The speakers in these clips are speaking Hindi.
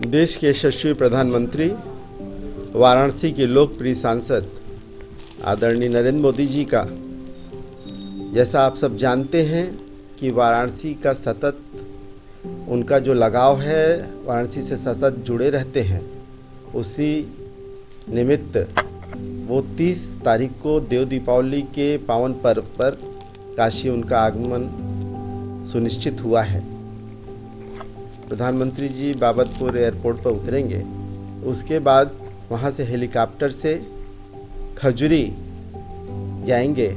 देश के यशस्वी प्रधानमंत्री, वाराणसी के लोकप्रिय सांसद आदरणीय नरेंद्र मोदी जी का, जैसा आप सब जानते हैं कि वाराणसी का सतत उनका जो लगाव है, वाराणसी से सतत जुड़े रहते हैं। उसी निमित्त वो 30 तारीख को देव दीपावली के पावन पर्व पर काशी उनका आगमन सुनिश्चित हुआ है। प्रधानमंत्री जी बाबतपुर एयरपोर्ट पर उतरेंगे। उसके बाद वहाँ से हेलीकॉप्टर से खजुरी जाएंगे।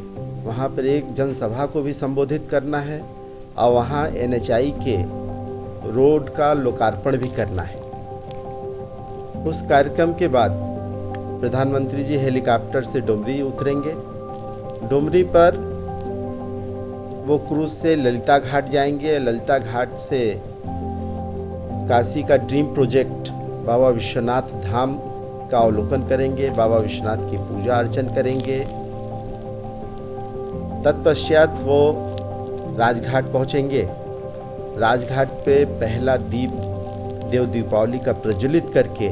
वहाँ पर एक जनसभा को भी संबोधित करना है और वहाँ NHI के रोड का लोकार्पण भी करना है। उस कार्यक्रम के बाद प्रधानमंत्री जी हेलीकॉप्टर से डुमरी उतरेंगे। डुमरी पर वो क्रूज से ललिता घाट जाएंगे। ललिता घाट से काशी का ड्रीम प्रोजेक्ट बाबा विश्वनाथ धाम का अवलोकन करेंगे। बाबा विश्वनाथ की पूजा अर्चन करेंगे। तत्पश्चात वो राजघाट पहुंचेंगे। राजघाट पे पहला दीप देव दीपावली का प्रज्वलित करके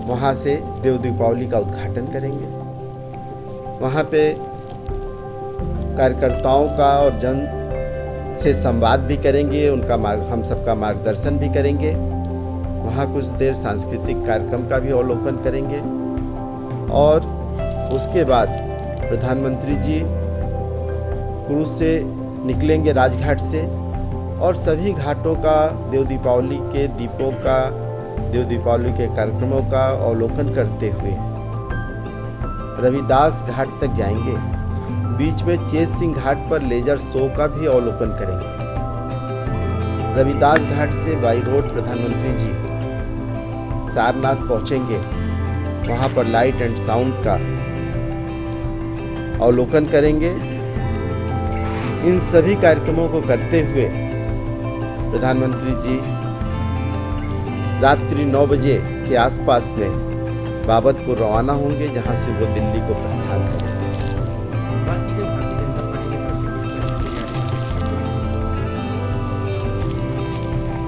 वहाँ से देव दीपावली का उद्घाटन करेंगे। वहाँ पे कार्यकर्ताओं का और जन से संवाद भी करेंगे। उनका हम सबका मार्गदर्शन भी करेंगे। वहाँ कुछ देर सांस्कृतिक कार्यक्रम का भी अवलोकन करेंगे और उसके बाद प्रधानमंत्री जी क्रूज से निकलेंगे राजघाट से और सभी घाटों का देव दीपावली के दीपों का, देव दीपावली के कार्यक्रमों का अवलोकन करते हुए रविदास घाट तक जाएंगे। बीच में चेत सिंह घाट पर लेजर शो का भी अवलोकन करेंगे। रविदास घाट से बाई रोड प्रधानमंत्री जी सारनाथ पहुंचेंगे। वहां पर लाइट एंड साउंड का अवलोकन करेंगे। इन सभी कार्यक्रमों को करते हुए प्रधानमंत्री जी रात्रि 9 बजे के आसपास में बाबतपुर रवाना होंगे, जहां से वो दिल्ली को प्रस्थान करेंगे।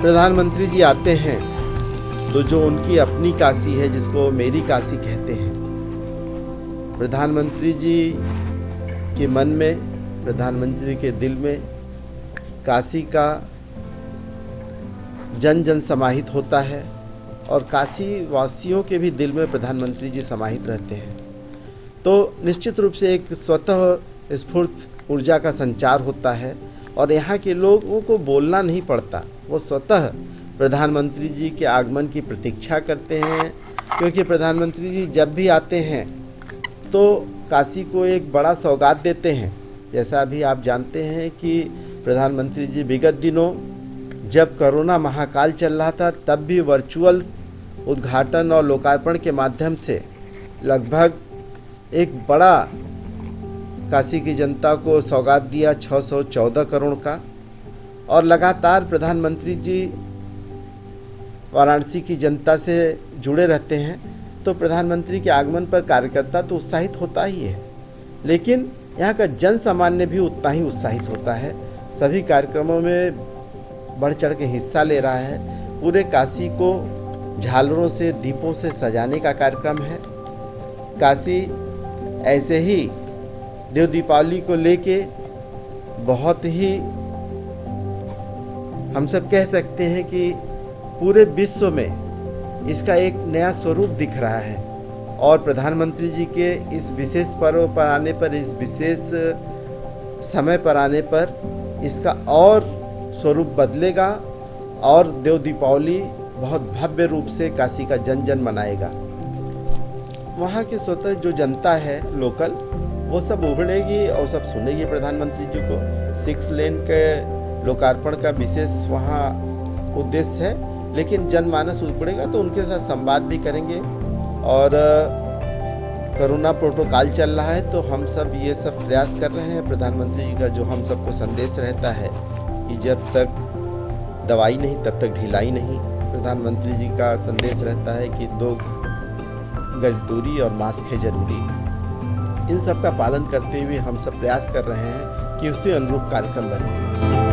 प्रधानमंत्री जी आते हैं तो जो उनकी अपनी काशी है, जिसको मेरी काशी कहते हैं, प्रधानमंत्री जी के मन में, प्रधानमंत्री के दिल में काशी का जन जन समाहित होता है और काशी वासियों के भी दिल में प्रधानमंत्री जी समाहित रहते हैं। तो निश्चित रूप से एक स्वतः स्फूर्त ऊर्जा का संचार होता है और यहाँ के लोगों को बोलना नहीं पड़ता। वो स्वतः प्रधानमंत्री जी के आगमन की प्रतीक्षा करते हैं, क्योंकि प्रधानमंत्री जी जब भी आते हैं तो काशी को एक बड़ा सौगात देते हैं। जैसा अभी आप जानते हैं कि प्रधानमंत्री जी विगत दिनों जब कोरोना महाकाल चल रहा था, तब भी वर्चुअल उद्घाटन और लोकार्पण के माध्यम से लगभग एक बड़ा काशी की जनता को सौगात दिया 614 करोड़ का। और लगातार प्रधानमंत्री जी वाराणसी की जनता से जुड़े रहते हैं, तो प्रधानमंत्री के आगमन पर कार्यकर्ता तो उत्साहित होता ही है, लेकिन यहाँ का जन सामान्य भी उतना ही उत्साहित होता है। सभी कार्यक्रमों में बढ़ चढ़ के हिस्सा ले रहा है। पूरे काशी को झालरों से, दीपों से सजाने का कार्यक्रम है। काशी ऐसे ही देव दीपावली को लेके बहुत ही, हम सब कह सकते हैं कि पूरे विश्व में इसका एक नया स्वरूप दिख रहा है। और प्रधानमंत्री जी के इस विशेष पर्व पर आने पर, इस विशेष समय पर आने पर इसका और स्वरूप बदलेगा और देव दीपावली बहुत भव्य रूप से काशी का जन जन मनाएगा। वहाँ की स्वतः जो जनता है लोकल, वो सब उभरेगी और सब सुनेगी प्रधानमंत्री जी को। 6 लेन के लोकार्पण का विशेष वहाँ उद्देश्य है, लेकिन जनमानस उभरेगा तो उनके साथ संवाद भी करेंगे। और कोरोना प्रोटोकॉल चल रहा है, तो हम सब ये सब प्रयास कर रहे हैं। प्रधानमंत्री जी का जो हम सबको संदेश रहता है कि जब तक दवाई नहीं तब तक ढिलाई नहीं। प्रधानमंत्री जी का संदेश रहता है कि 2 गज दूरी और मास्क है जरूरी। इन सब का पालन करते हुए हम सब प्रयास कर रहे हैं कि उसी अनुरूप कार्यक्रम बने।